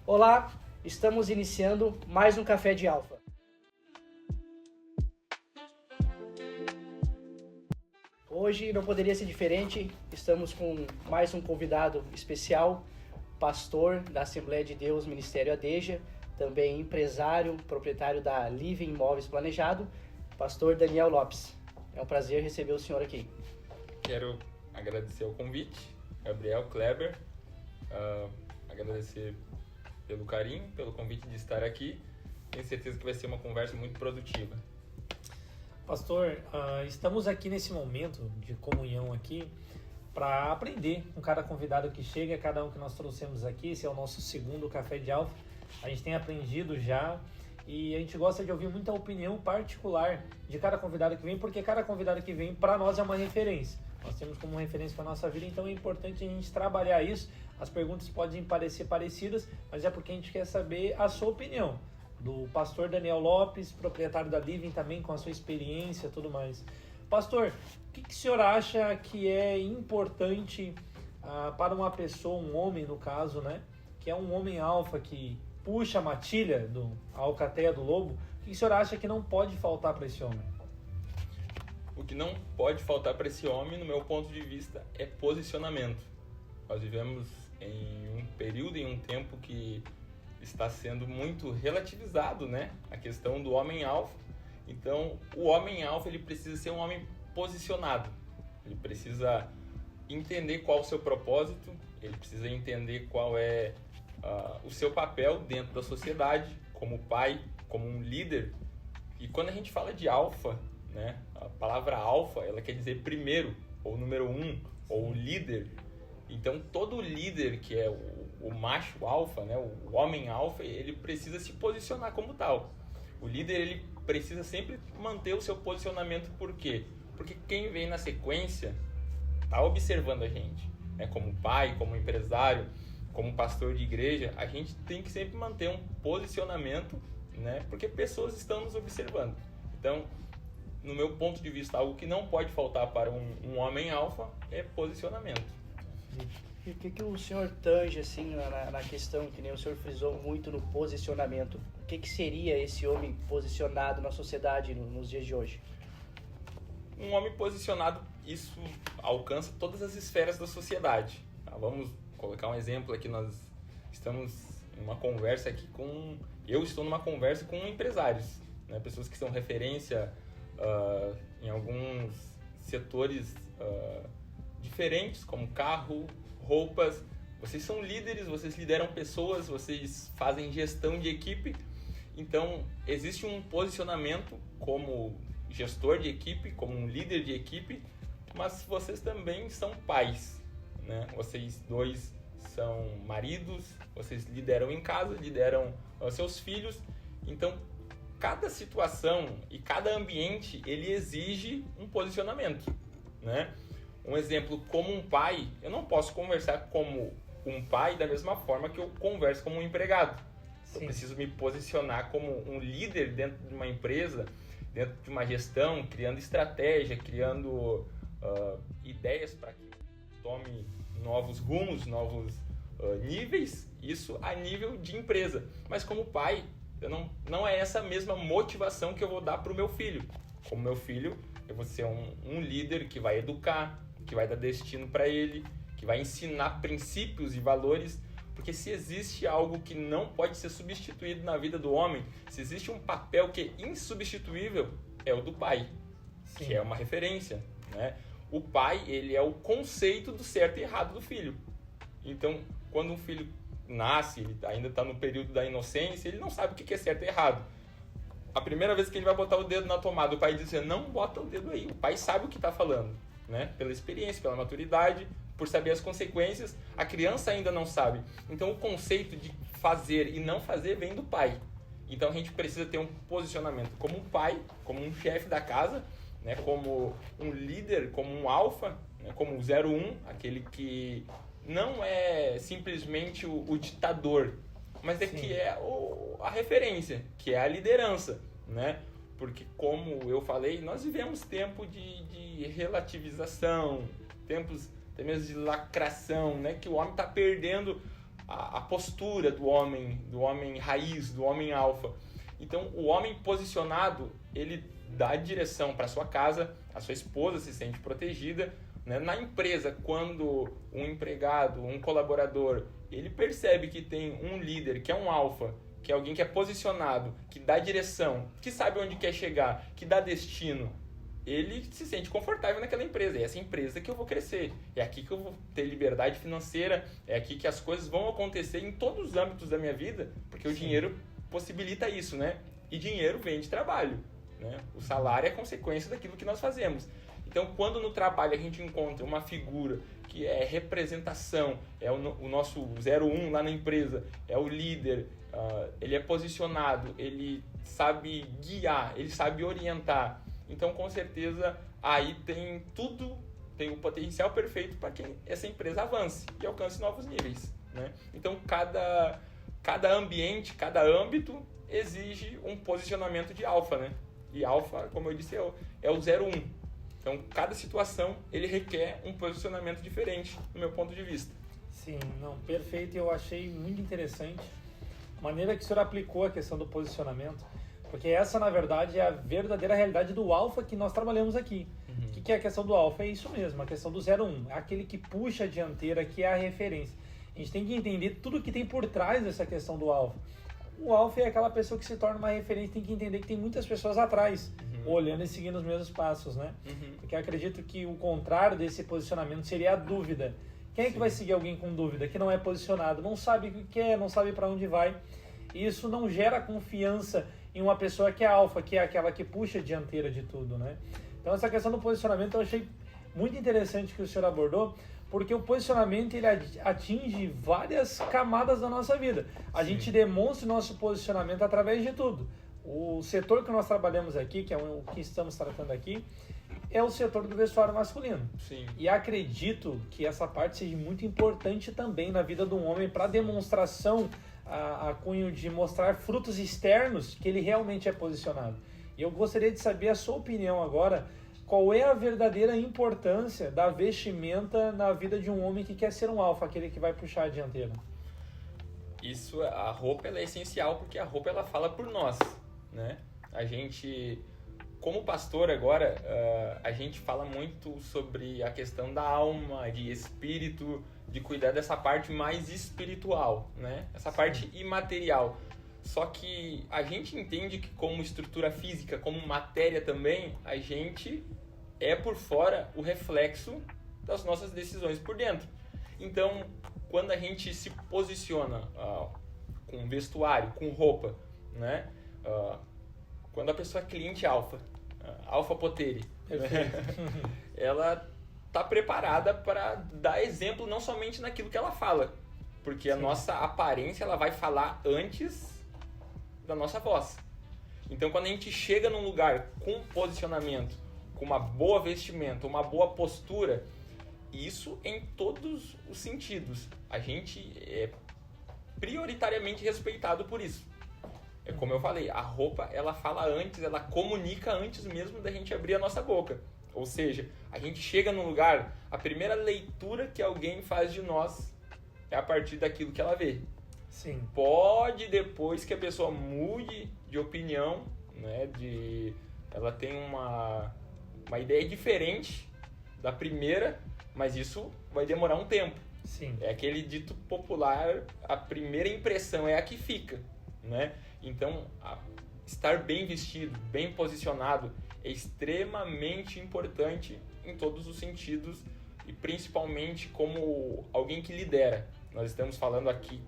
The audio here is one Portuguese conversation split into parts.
Olá, estamos iniciando mais um Café de Alfa. Hoje não poderia ser diferente, estamos com mais um convidado especial, pastor da Assembleia de Deus Ministério Adeja, também empresário, proprietário da Living Imóveis Planejado, pastor Daniel Lopes. É um prazer receber o senhor aqui. Quero agradecer o convite, Gabriel Kleber, agradecer pelo carinho, pelo convite de estar aqui. Tenho certeza que vai ser uma conversa muito produtiva. Pastor, estamos aqui nesse momento de comunhão aqui para aprender com cada convidado que chega, cada um que nós trouxemos aqui. Esse é o nosso segundo Café de Alfa. A gente tem aprendido já e a gente gosta de ouvir muita opinião particular de cada convidado que vem, porque cada convidado que vem para nós é uma referência. Nós temos como referência para a nossa vida, então é importante a gente trabalhar isso. As perguntas podem parecer parecidas, mas é porque a gente quer saber a sua opinião. Do pastor Daniel Lopes, proprietário da Living também, com a sua experiência e tudo mais. Pastor, o que o senhor acha que é importante para uma pessoa, um homem no caso, né? Que é um homem alfa que puxa a matilha, a alcateia do lobo. O que o senhor acha que não pode faltar para esse homem? O que não pode faltar para esse homem, no meu ponto de vista, é posicionamento. Nós vivemos em um período, em um tempo que está sendo muito relativizado, né? A questão do homem alfa. Então, o homem alfa, ele precisa ser um homem posicionado. Ele precisa entender qual o seu propósito, ele precisa entender qual é o seu papel dentro da sociedade, como pai, como um líder. E quando a gente fala de alfa, né? A palavra alfa, ela quer dizer primeiro, ou número um, ou líder. Então, todo líder que é o macho alfa, né, o homem alfa, ele precisa se posicionar como tal. O líder, ele precisa sempre manter o seu posicionamento. Por quê? Porque quem vem na sequência está observando a gente. Né? Como pai, como empresário, como pastor de igreja, a gente tem que sempre manter um posicionamento, né? Porque pessoas estão nos observando. Então, no meu ponto de vista, algo que não pode faltar para um homem alfa é posicionamento. E o que o senhor tange assim, na questão, que nem o senhor frisou muito no posicionamento? O que seria esse homem posicionado na sociedade nos dias de hoje? Um homem posicionado, isso alcança todas as esferas da sociedade. Tá? Vamos colocar um exemplo aqui. Nós estamos em uma conversa aqui eu estou numa conversa com empresários, né? Pessoas que são referência em alguns setores diferentes, como carro, roupas. Vocês são líderes, vocês lideram pessoas, vocês fazem gestão de equipe. Então, existe um posicionamento como gestor de equipe, como um líder de equipe, mas vocês também são pais, né? Vocês dois são maridos, vocês lideram em casa, lideram seus filhos. Então, cada situação e cada ambiente, ele exige um posicionamento, né? Um exemplo, como um pai, eu não posso conversar como um pai da mesma forma que eu converso como um empregado. Sim. Eu preciso me posicionar como um líder dentro de uma empresa, dentro de uma gestão, criando estratégia, criando ideias para que tome novos rumos, novos níveis, isso a nível de empresa. Mas como pai, não é essa mesma motivação que eu vou dar para o meu filho. Como meu filho, eu vou ser um líder que vai educar, que vai dar destino para ele, que vai ensinar princípios e valores, porque se existe algo que não pode ser substituído na vida do homem, se existe um papel que é insubstituível, é o do pai. Sim. Que é uma referência, né? O pai, ele é o conceito do certo e errado do filho. Então, quando um filho nasce, ele ainda está no período da inocência, ele não sabe o que é certo e errado. A primeira vez que ele vai botar o dedo na tomada, o pai diz assim, não bota o dedo aí. O pai sabe o que está falando, né? Pela experiência, pela maturidade, por saber as consequências. A criança ainda não sabe. Então, o conceito de fazer e não fazer vem do pai. Então, a gente precisa ter um posicionamento como um pai, como um chefe da casa, né? Como um líder, como um alfa, né? Como o 01, aquele que não é simplesmente o ditador, mas é que é a referência, que é a liderança, né? Porque, como eu falei, nós vivemos tempo de relativização, tempos até mesmo de lacração, né? Que o homem está perdendo a postura do homem raiz, do homem alfa. Então, o homem posicionado, ele dá direção para sua casa, a sua esposa se sente protegida, né? Na empresa, quando um empregado, um colaborador, ele percebe que tem um líder que é um alfa, que é alguém que é posicionado, que dá direção, que sabe onde quer chegar, que dá destino, ele se sente confortável naquela empresa. É essa empresa que eu vou crescer, é aqui que eu vou ter liberdade financeira, é aqui que as coisas vão acontecer em todos os âmbitos da minha vida, porque o dinheiro possibilita isso, né? E dinheiro vem de trabalho, né? O salário é consequência daquilo que nós fazemos. Então, quando no trabalho a gente encontra uma figura que é representação, é o nosso 01 lá na empresa, é o líder, ele é posicionado, ele sabe guiar, ele sabe orientar. Então, com certeza, aí tem tudo, tem o potencial perfeito para que essa empresa avance e alcance novos níveis, né? Então, cada ambiente, cada âmbito exige um posicionamento de alfa, né? E alfa, como eu disse, é o 01. Então, cada situação, ele requer um posicionamento diferente, do meu ponto de vista. Sim, não, perfeito. Eu achei muito interessante a maneira que o senhor aplicou a questão do posicionamento, porque essa, na verdade, é a verdadeira realidade do alfa que nós trabalhamos aqui. O que é a questão do alfa? É isso mesmo, a questão do 01. É aquele que puxa a dianteira, que é a referência. A gente tem que entender tudo que tem por trás dessa questão do alfa. O alfa é aquela pessoa que se torna uma referência, tem que entender que tem muitas pessoas atrás, olhando e seguindo os mesmos passos, né? Porque eu acredito que o contrário desse posicionamento seria a dúvida. Quem é que vai seguir alguém com dúvida, que não é posicionado, não sabe o que quer, não sabe para onde vai? E isso não gera confiança em uma pessoa que é alfa, que é aquela que puxa a dianteira de tudo, né? Então essa questão do posicionamento eu achei muito interessante que o senhor abordou, porque o posicionamento ele atinge várias camadas da nossa vida. A gente demonstra o nosso posicionamento através de tudo. O setor que nós trabalhamos aqui, que é o que estamos tratando aqui, é o setor do vestuário masculino. Sim. E acredito que essa parte seja muito importante também na vida de um homem para demonstração a cunho de mostrar frutos externos que ele realmente é posicionado. E eu gostaria de saber a sua opinião agora. Qual é a verdadeira importância da vestimenta na vida de um homem que quer ser um alfa, aquele que vai puxar a dianteira? Isso, a roupa ela é essencial porque a roupa ela fala por nós, né? A gente, como pastor agora, a gente fala muito sobre a questão da alma, de espírito, de cuidar dessa parte mais espiritual, né? Essa parte imaterial. Só que a gente entende que como estrutura física, como matéria também, a gente é por fora o reflexo das nossas decisões por dentro. Então, quando a gente se posiciona com vestuário, com roupa, né? Quando a pessoa é cliente alfa, alfa potere, né? Ela está preparada para dar exemplo não somente naquilo que ela fala, porque a nossa aparência ela vai falar antes da nossa voz. Então, quando a gente chega num lugar com posicionamento, com uma boa vestimenta, uma boa postura, isso em todos os sentidos, a gente é prioritariamente respeitado por isso. É como eu falei, a roupa ela fala antes, ela comunica antes mesmo da gente abrir a nossa boca. Ou seja, a gente chega num lugar, a primeira leitura que alguém faz de nós é a partir daquilo que ela vê. Sim. Pode depois que a pessoa mude de opinião, né, ela tem uma ideia diferente da primeira, mas isso vai demorar um tempo. Sim. É aquele dito popular, a primeira impressão é a que fica, né? Então, estar bem vestido, bem posicionado é extremamente importante em todos os sentidos e principalmente como alguém que lidera. Nós estamos falando aqui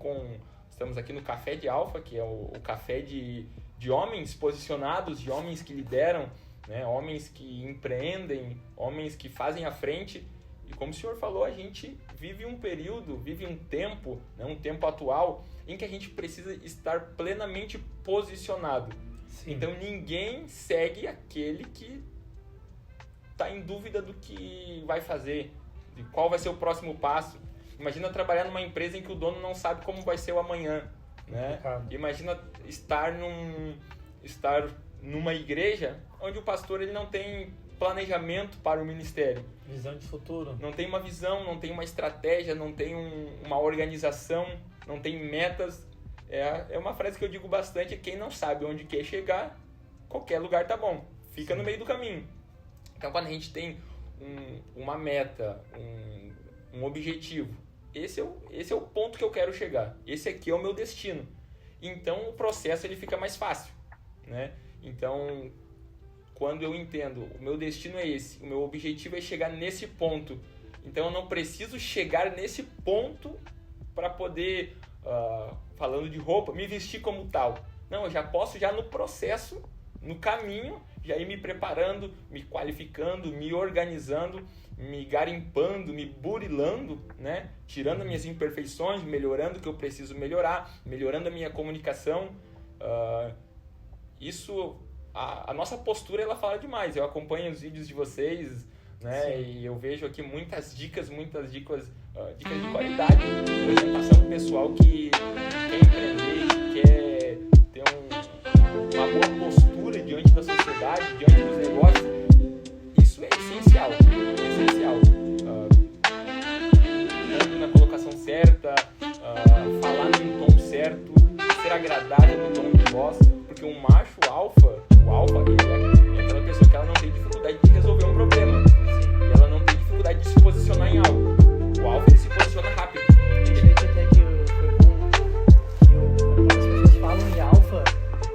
estamos aqui no Café de Alfa, que é o café de homens posicionados, de homens que lideram, né? Homens que empreendem, homens que fazem à frente. E como o senhor falou, a gente vive um período, vive um tempo, né? Um tempo atual, em que a gente precisa estar plenamente posicionado. Sim. Então ninguém segue aquele que está em dúvida do que vai fazer, de qual vai ser o próximo passo. Imagina trabalhar numa empresa em que o dono não sabe como vai ser o amanhã, né? Imagina estar numa igreja onde o pastor ele não tem planejamento para o ministério. Visão de futuro. Não tem uma visão, não tem uma estratégia, não tem uma organização, não tem metas. É uma frase que eu digo bastante: quem não sabe onde quer chegar, qualquer lugar tá bom. Fica no meio do caminho. Então, quando a gente tem uma meta, um objetivo, esse é o ponto que eu quero chegar. Esse aqui é o meu destino. Então, o processo ele fica mais fácil, né? Então, quando eu entendo, o meu destino é esse, o meu objetivo é chegar nesse ponto. Então, eu não preciso chegar nesse ponto para poder, falando de roupa, me vestir como tal. Não, eu já posso, já no processo, no caminho, já ir me preparando, me qualificando, me organizando, me garimpando, me burilando, né? Tirando as minhas imperfeições, melhorando o que eu preciso melhorar, melhorando a minha comunicação. A nossa postura, ela fala demais. Eu acompanho os vídeos de vocês, né? E eu vejo aqui muitas dicas de qualidade, orientação pro pessoal que quer empreender, que quer ter uma boa postura diante da sociedade, diante dos negócios. Isso é essencial. Andando na colocação certa, falar num tom certo, ser agradável no tom de voz, porque um macho alfa, ele é aquela pessoa que ela não tem dificuldade de resolver um problema. E ela não tem dificuldade de se posicionar em algo. O alfa, ele se posiciona rápido. Deixa eu até que quando as pessoas falam em alfa,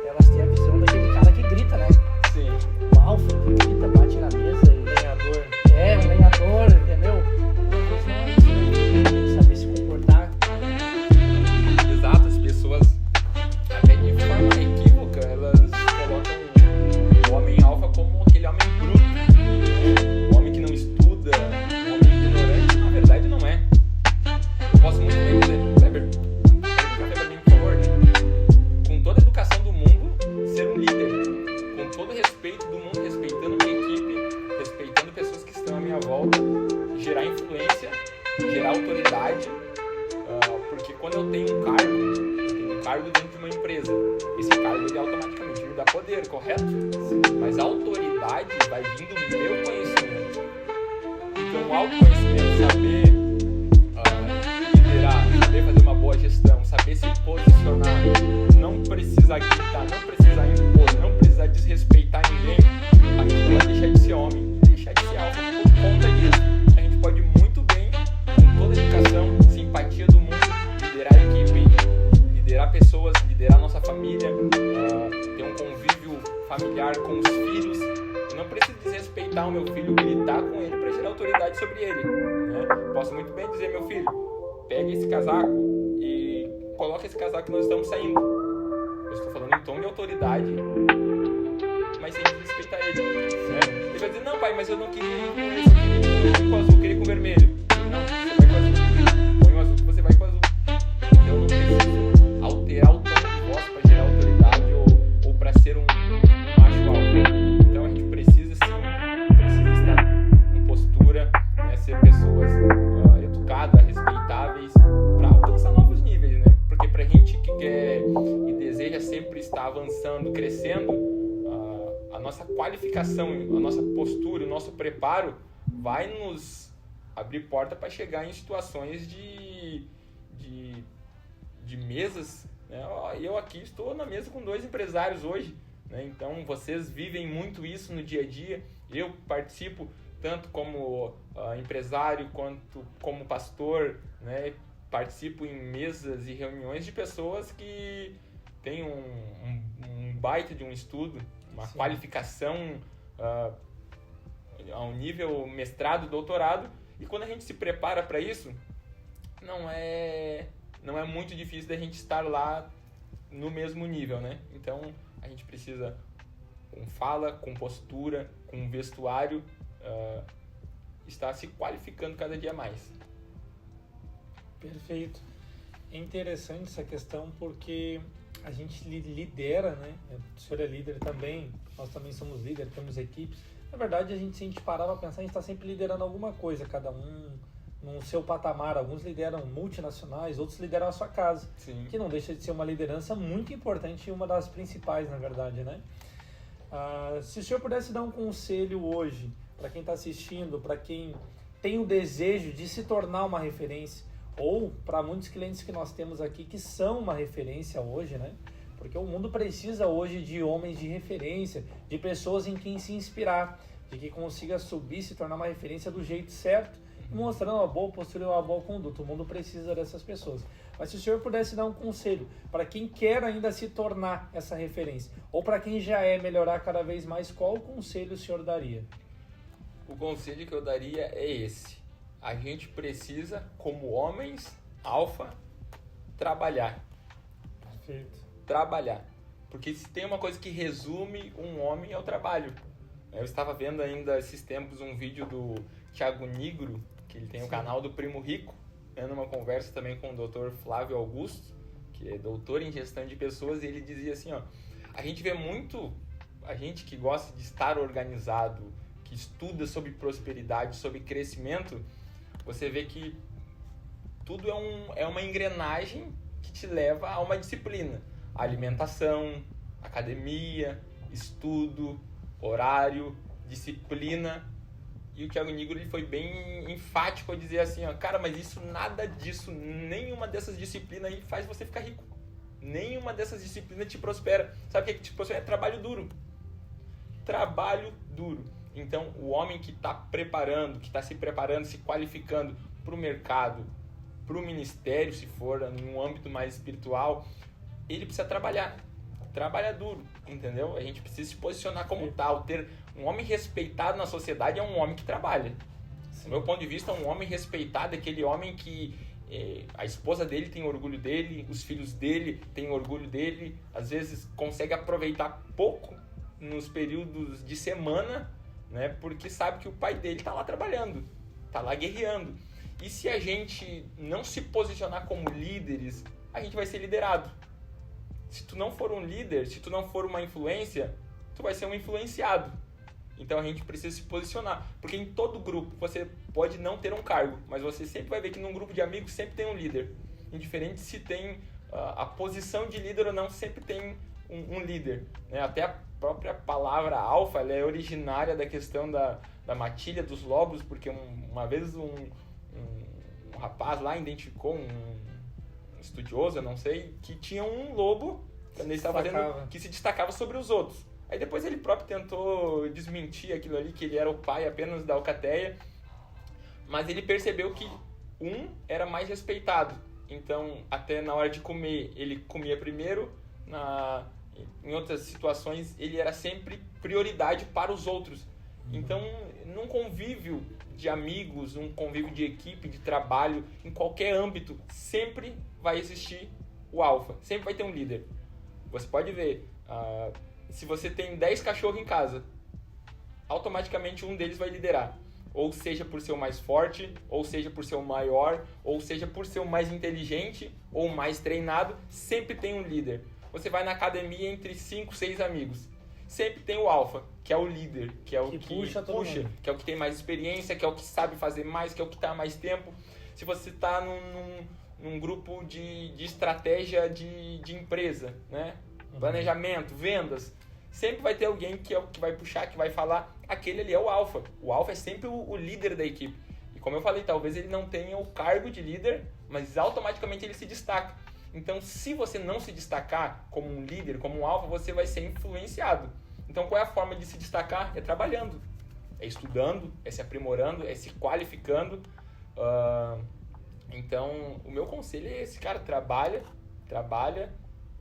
elas têm a visão daquele cara que grita, né? Sim. O alfa que grita, bate na mesa e lenhador. Um lenhador, entendeu? Mas não é isso, né? Tem que saber se comportar. Exato, as pessoas, até de forma equívoca, elas colocam o homem alfa como aquele homem bruto, o homem que não estuda, o homem ignorante. Na verdade, não é. Eu posso muito bem dizer: Kleber, pega um café pra mim, por favor. Com toda a educação do mundo, ser um líder. Com todo o respeito do mundo, respeitando minha equipe, respeitando pessoas que estão à minha volta, gerar influência, gerar autoridade. Porque quando eu tenho um cargo dentro de uma empresa, esse cargo ele automaticamente me dá poder, correto? Sim. Mas a autoridade vai vindo do meu conhecimento. Então, o autoconhecimento, saber liderar, saber fazer uma boa gestão, saber se posicionar, não precisar gritar, não precisar impor, não precisar desrespeitar ninguém, a gente não vai deixar de ser homem, deixar de ser algo por conta disso. A gente pode muito bem, com toda a educação, simpatia do mundo, liderar a equipe, liderar pessoas, liderar nossa família, ter um convívio familiar com os filhos. Eu não preciso desrespeitar o meu filho, gritar com ele para gerar autoridade sobre ele, né? Posso muito bem dizer: meu filho, pega esse casaco e coloca esse casaco que nós estamos saindo. Eu estou falando em tom de autoridade, mas sem desrespeitar ele, né? Ele vai dizer: não, pai, mas eu não queria ir com esse, eu queria ir com azul, eu queria ir com vermelho. Não, você vai com azul. Põe o azul que você vai com azul. Então eu não preciso alterar o tom de voz para gerar autoridade ou para ser um macho alfa. Então a gente precisa estar com postura, né? Ser pessoas educadas, respeitáveis, para alcançar novos níveis, né? Porque pra gente que quer e deseja sempre estar avançando, crescendo, a nossa qualificação, a nossa postura, o nosso preparo vai nos abrir porta para chegar em situações de mesas, né? Eu aqui estou na mesa com 2 empresários hoje, né? Então vocês vivem muito isso no dia a dia. Eu participo tanto como empresário quanto como pastor, né? Participo em mesas e reuniões de pessoas que têm um baita de um estudo, uma Sim. qualificação a um nível mestrado, doutorado, e quando a gente se prepara para isso, não é muito difícil da gente estar lá no mesmo nível, né? Então a gente precisa, com fala, com postura, com vestuário, estar se qualificando cada dia mais. Perfeito. É interessante essa questão porque a gente lidera, né? O senhor é líder também, nós também somos líderes, temos equipes. Na verdade, se a gente parar para pensar, a gente está sempre liderando alguma coisa, cada um no seu patamar. Alguns lideram multinacionais, outros lideram a sua casa. Sim. Que não deixa de ser uma liderança muito importante e uma das principais, na verdade, né? Se o senhor pudesse dar um conselho hoje para quem está assistindo, para quem tem o desejo de se tornar uma referência, ou para muitos clientes que nós temos aqui que são uma referência hoje, né? Porque o mundo precisa hoje de homens de referência, de pessoas em quem se inspirar, de que consiga subir, se tornar uma referência do jeito certo, mostrando uma boa postura e uma boa conduta. O mundo precisa dessas pessoas. Mas se o senhor pudesse dar um conselho para quem quer ainda se tornar essa referência, ou para quem já é, melhorar cada vez mais, qual conselho o senhor daria? O conselho que eu daria é esse. A gente precisa, como homens alfa, trabalhar. Perfeito. Trabalhar. Porque se tem uma coisa que resume um homem é o trabalho. Eu estava vendo ainda esses tempos um vídeo do Thiago Nigro, que ele tem o canal do Primo Rico, numa conversa também com o Dr. Flávio Augusto, que é doutor em gestão de pessoas, e ele dizia assim, ó, a gente vê muito, a gente que gosta de estar organizado, que estuda sobre prosperidade, sobre crescimento, você vê que tudo é uma engrenagem que te leva a uma disciplina. A alimentação, academia, estudo, horário, disciplina. E o Thiago Nigro ele foi bem enfático a dizer assim, ó, cara, mas isso, nada disso, nenhuma dessas disciplinas aí faz você ficar rico. Nenhuma dessas disciplinas te prospera. Sabe o que te prospera? É trabalho duro. Trabalho duro. Então, o homem que está preparando, que está se preparando, se qualificando para o mercado, para o ministério, se for em um âmbito mais espiritual, ele precisa trabalhar. Trabalha duro, entendeu? A gente precisa se posicionar como tal. Ter um homem respeitado na sociedade é um homem que trabalha. Sim. Do meu ponto de vista, um homem respeitado é aquele homem que a esposa dele tem orgulho dele, os filhos dele têm orgulho dele, às vezes consegue aproveitar pouco nos períodos de semana, né? Porque sabe que o pai dele está lá trabalhando, está lá guerreando. E se a gente não se posicionar como líderes, a gente vai ser liderado. Se tu não for um líder, se tu não for uma influência, tu vai ser um influenciado. Então a gente precisa se posicionar, porque em todo grupo você pode não ter um cargo, mas você sempre vai ver que num grupo de amigos sempre tem um líder. Indiferente se tem a posição de líder ou não, sempre tem um líder, né? Até a própria palavra alfa, ela é originária da questão da matilha dos lobos, porque uma vez um rapaz lá identificou um estudioso, eu não sei, que tinha um lobo quando ele estava fazendo, que se destacava sobre os outros. Aí depois ele próprio tentou desmentir aquilo ali, que ele era o pai apenas da alcateia, mas ele percebeu que um era mais respeitado. Então, até na hora de comer, ele comia primeiro, em outras situações, ele era sempre prioridade para os outros. Então, num convívio de amigos, num convívio de equipe, de trabalho, em qualquer âmbito, sempre vai existir o alfa, sempre vai ter um líder. Você pode ver, se você tem 10 cachorros em casa, automaticamente um deles vai liderar. Ou seja por ser o mais forte, ou seja por ser o maior, ou seja por ser o mais inteligente, ou o mais treinado, sempre tem um líder. Você vai na academia entre 5, 6 amigos. Sempre tem o alfa, que é o líder, que é o que puxa, que é o que tem mais experiência, que é o que sabe fazer mais, que é o que está há mais tempo. Se você está num grupo de estratégia de empresa, né? Planejamento, vendas, sempre vai ter alguém que é o que vai puxar, que vai falar, aquele ali é o alfa. O alfa é sempre o líder da equipe. E como eu falei, talvez ele não tenha o cargo de líder, mas automaticamente ele se destaca. Então, se você não se destacar como um líder, como um alfa, você vai ser influenciado. Então, qual é a forma de se destacar? É trabalhando, é estudando, é se aprimorando, é se qualificando. Então, o meu conselho é esse, cara, trabalha,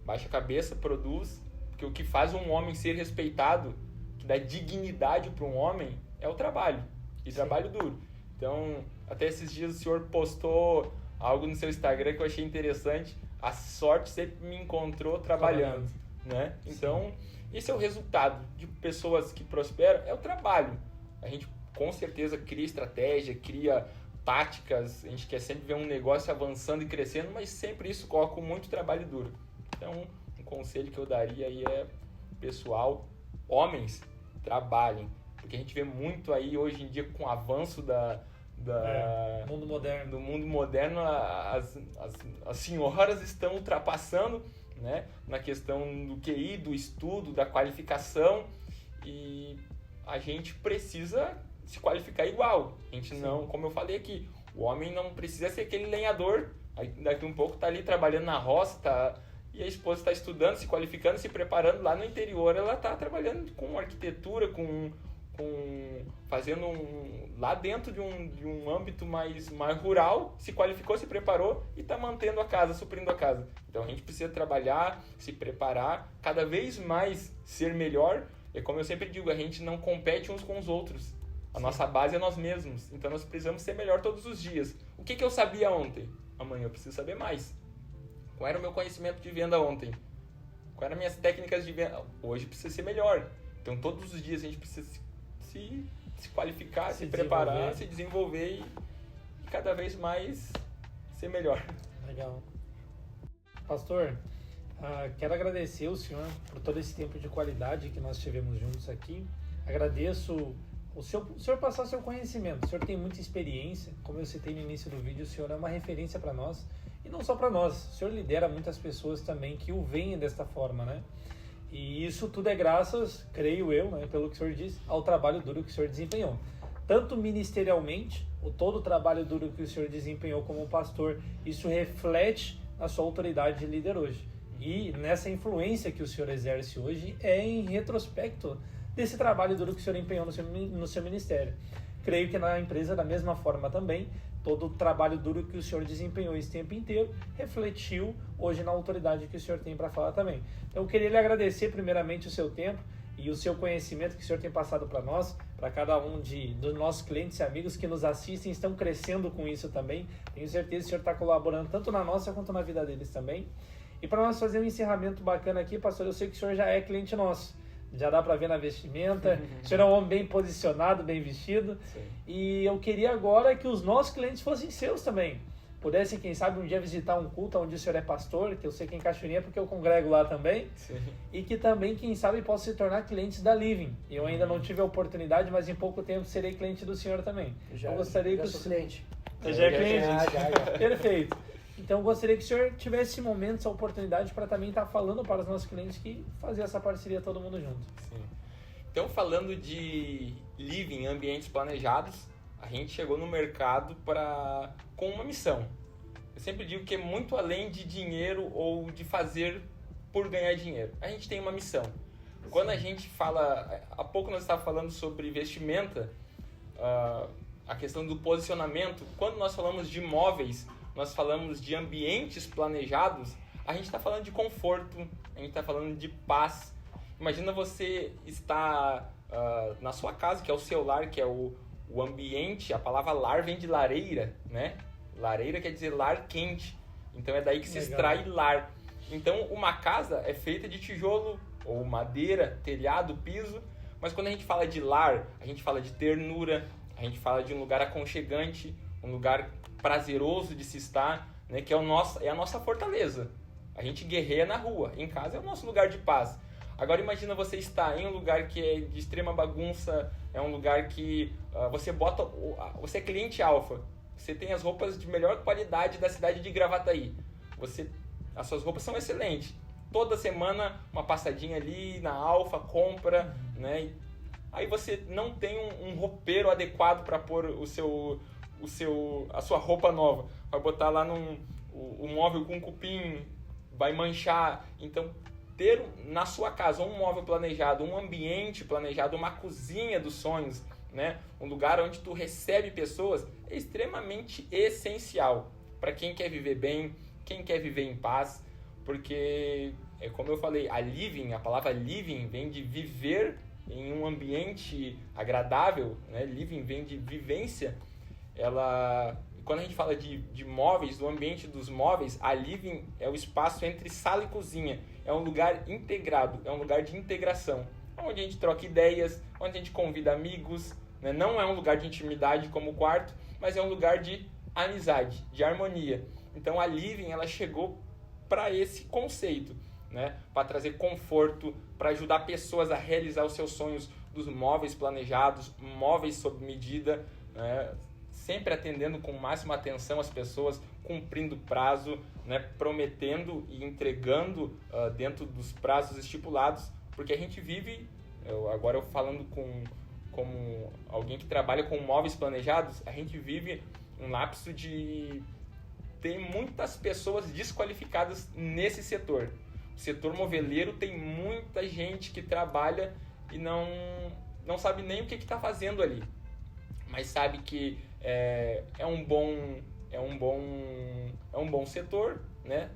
baixa a cabeça, produz, porque o que faz um homem ser respeitado, que dá dignidade para um homem, é o trabalho, e trabalho duro. Então, até esses dias o senhor postou algo no seu Instagram que eu achei interessante, a sorte sempre me encontrou trabalhando, né? Então, esse é o resultado de pessoas que prosperam, é o trabalho. A gente com certeza cria estratégia, cria táticas, a gente quer sempre ver um negócio avançando e crescendo, mas sempre isso com muito trabalho duro. Então, um conselho que eu daria aí é, pessoal, homens, trabalhem, porque a gente vê muito aí hoje em dia com o avanço do mundo moderno, as senhoras estão ultrapassando, né, na questão do QI, do estudo, da qualificação, e a gente precisa se qualificar igual. A gente não, como eu falei aqui, o homem não precisa ser aquele lenhador, aí daqui um pouco tá ali trabalhando na roça, e a esposa está estudando, se qualificando, se preparando lá no interior, ela está trabalhando com arquitetura, fazendo lá dentro de um âmbito mais rural, se qualificou, se preparou e está mantendo a casa, suprindo a casa. Então a gente precisa trabalhar, se preparar, cada vez mais ser melhor. É como eu sempre digo, a gente não compete uns com os outros. A nossa base é nós mesmos. Então nós precisamos ser melhor todos os dias. O que eu sabia ontem? Amanhã eu preciso saber mais. Qual era o meu conhecimento de venda ontem? Quais eram as minhas técnicas de venda? Hoje precisa ser melhor. Então todos os dias a gente precisa se qualificar, se preparar, se desenvolver e cada vez mais ser melhor. Legal. Pastor, quero agradecer o senhor por todo esse tempo de qualidade que nós tivemos juntos aqui. Agradeço o senhor passar seu conhecimento. O senhor tem muita experiência, como eu citei no início do vídeo, o senhor é uma referência para nós. E não só para nós, o senhor lidera muitas pessoas também que o veem desta forma, né? E isso tudo é graças, creio eu, né, pelo que o senhor disse, ao trabalho duro que o senhor desempenhou. Tanto ministerialmente, todo o trabalho duro que o senhor desempenhou como pastor, isso reflete na sua autoridade de líder hoje. E nessa influência que o senhor exerce hoje é em retrospecto desse trabalho duro que o senhor empenhou no seu ministério. Creio que na empresa, da mesma forma também, todo o trabalho duro que o senhor desempenhou esse tempo inteiro refletiu hoje na autoridade que o senhor tem para falar também. Então eu queria lhe agradecer primeiramente o seu tempo e o seu conhecimento que o senhor tem passado para nós, para cada um dos nossos clientes e amigos que nos assistem, estão crescendo com isso também. Tenho certeza que o senhor está colaborando tanto na nossa quanto na vida deles também. E para nós fazer um encerramento bacana aqui, pastor, eu sei que o senhor já é cliente nosso. Já dá para ver na vestimenta. O senhor é um homem bem posicionado, bem vestido. Sim. E eu queria agora que os nossos clientes fossem seus também. Pudessem, quem sabe, um dia visitar um culto onde o senhor é pastor, que eu sei que em Cachoeirinha, porque eu congrego lá também. Sim. E que também, quem sabe, possam se tornar clientes da Living. Eu ainda não tive a oportunidade, mas em pouco tempo serei cliente do senhor também. Eu gostaria que sou cliente. Você já é cliente? Já. Perfeito. Então, eu gostaria que o senhor tivesse esse momento, essa oportunidade para também estar falando para os nossos clientes que fazer essa parceria todo mundo junto. Sim. Então, falando de living, ambientes planejados, a gente chegou no mercado com uma missão. Eu sempre digo que é muito além de dinheiro ou de fazer por ganhar dinheiro. A gente tem uma missão. Quando a gente fala... Há pouco nós estávamos falando sobre vestimenta, a questão do posicionamento. Quando nós falamos de imóveis, nós falamos de ambientes planejados, a gente está falando de conforto, a gente está falando de paz. Imagina você estar na sua casa, que é o seu lar, que é o ambiente. A palavra lar vem de lareira, né? Lareira quer dizer lar quente. Então é daí que se extrai lar. Então uma casa é feita de tijolo ou madeira, telhado, piso. Mas quando a gente fala de lar, a gente fala de ternura, a gente fala de um lugar aconchegante, um lugar prazeroso de se estar, né, que é a nossa fortaleza. A gente guerreia na rua, em casa é o nosso lugar de paz. Agora imagina você estar em um lugar que é de extrema bagunça, é um lugar que você é cliente alfa, você tem as roupas de melhor qualidade da cidade de Gravataí, as suas roupas são excelentes, toda semana uma passadinha ali na alfa, compra, né? Aí você não tem um roupeiro adequado para pôr a sua roupa nova, vai botar lá o móvel com cupim, vai manchar. Então ter na sua casa um móvel planejado, um ambiente planejado, uma cozinha dos sonhos, né? Um lugar onde tu recebe pessoas, é extremamente essencial para quem quer viver bem, quem quer viver em paz, porque como eu falei, a palavra living vem de viver em um ambiente agradável, né? Living vem de vivência. Quando a gente fala de móveis, do ambiente dos móveis, a living é o espaço entre sala e cozinha. É um lugar integrado, é um lugar de integração, onde a gente troca ideias, onde a gente convida amigos, né? Não é um lugar de intimidade como o quarto, mas é um lugar de amizade, de harmonia. Então a living, ela chegou para esse conceito, né? Para trazer conforto, para ajudar pessoas a realizar os seus sonhos dos móveis planejados, móveis sob medida, né? Sempre atendendo com máxima atenção as pessoas, cumprindo prazo, né? Prometendo e entregando dentro dos prazos estipulados, porque a gente vive Agora eu falando como alguém que trabalha com móveis planejados, a gente vive um lapso de ter muitas pessoas desqualificadas nesse setor. O setor moveleiro tem muita gente que trabalha e não sabe nem o que está fazendo ali, mas sabe que é um bom setor, né?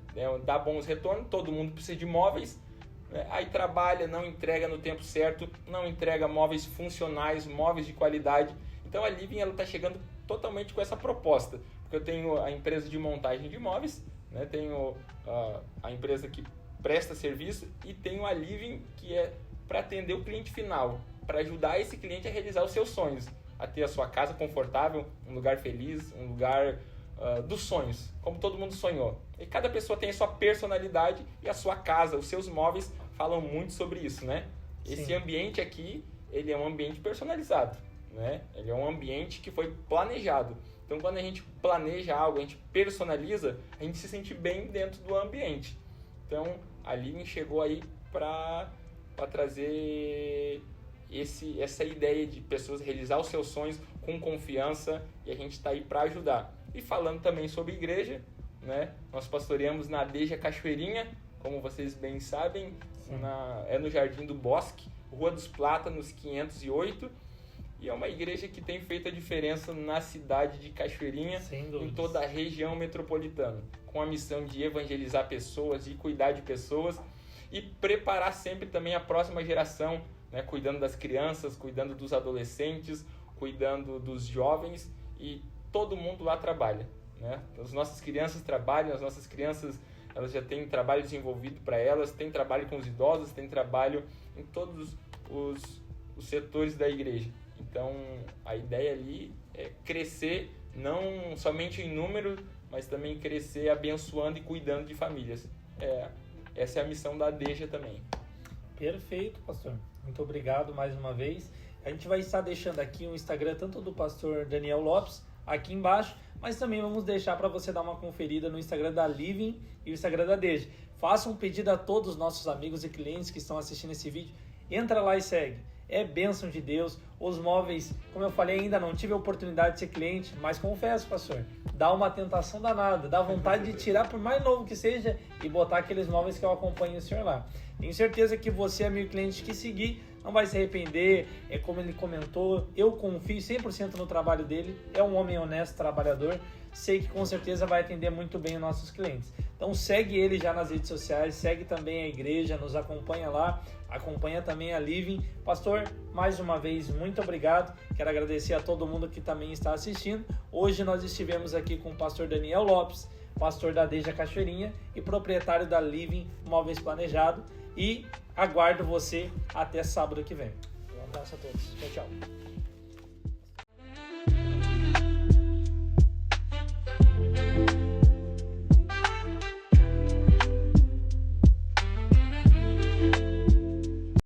Dá bons retornos, todo mundo precisa de móveis, né? Aí trabalha, não entrega no tempo certo, não entrega móveis funcionais, móveis de qualidade. Então a Living está chegando totalmente com essa proposta, porque eu tenho a empresa de montagem de móveis, né? Tenho a empresa que presta serviço e tenho a Living, que é para atender o cliente final, para ajudar esse cliente a realizar os seus sonhos, a ter a sua casa confortável, um lugar feliz, um lugar dos sonhos, como todo mundo sonhou. E cada pessoa tem a sua personalidade e a sua casa, os seus móveis falam muito sobre isso, né? Sim. Esse ambiente aqui, ele é um ambiente personalizado, né? Ele é um ambiente que foi planejado. Então, quando a gente planeja algo, a gente personaliza, a gente se sente bem dentro do ambiente. Então, a Living chegou aí para trazer essa ideia de pessoas realizar os seus sonhos com confiança, e a gente está aí para ajudar. E falando também sobre igreja, né? Nós pastoreamos na Adeja Cachoeirinha, como vocês bem sabem, é no Jardim do Bosque, Rua dos Plátanos 508, e é uma igreja que tem feito a diferença na cidade de Cachoeirinha, em toda a região metropolitana, com a missão de evangelizar pessoas, de cuidar de pessoas e preparar sempre também a próxima geração, né? Cuidando das crianças, cuidando dos adolescentes, cuidando dos jovens, e todo mundo lá trabalha, né? As nossas crianças trabalham, as nossas crianças, elas já têm trabalho desenvolvido para elas, tem trabalho com os idosos, tem trabalho em todos os setores da igreja. Então, a ideia ali é crescer, não somente em número, mas também crescer abençoando e cuidando de famílias. Essa é a missão da Adeja também. Perfeito, pastor. Muito obrigado mais uma vez. A gente vai estar deixando aqui o Instagram tanto do pastor Daniel Lopes, aqui embaixo, mas também vamos deixar para você dar uma conferida no Instagram da Living e o Instagram da Adeja. Faça um pedido a todos os nossos amigos e clientes que estão assistindo esse vídeo. Entra lá e segue. É bênção de Deus. Os móveis, como eu falei, ainda não tive a oportunidade de ser cliente, mas confesso, pastor, dá uma tentação danada, dá vontade de tirar, por mais novo que seja, e botar aqueles móveis que eu acompanho o senhor lá. Tenho certeza que você, amigo cliente, que seguir, não vai se arrepender. É como ele comentou, eu confio 100% no trabalho dele, é um homem honesto, trabalhador, sei que com certeza vai atender muito bem os nossos clientes. Então segue ele já nas redes sociais, segue também a igreja, nos acompanha lá, acompanha também a Living. Pastor, mais uma vez, muito obrigado. Quero agradecer a todo mundo que também está assistindo. Hoje nós estivemos aqui com o pastor Daniel Lopes, pastor da Adeja Cachoeirinha e proprietário da Living Móveis Planejado. E aguardo você até sábado que vem. Um abraço a todos. Tchau, tchau.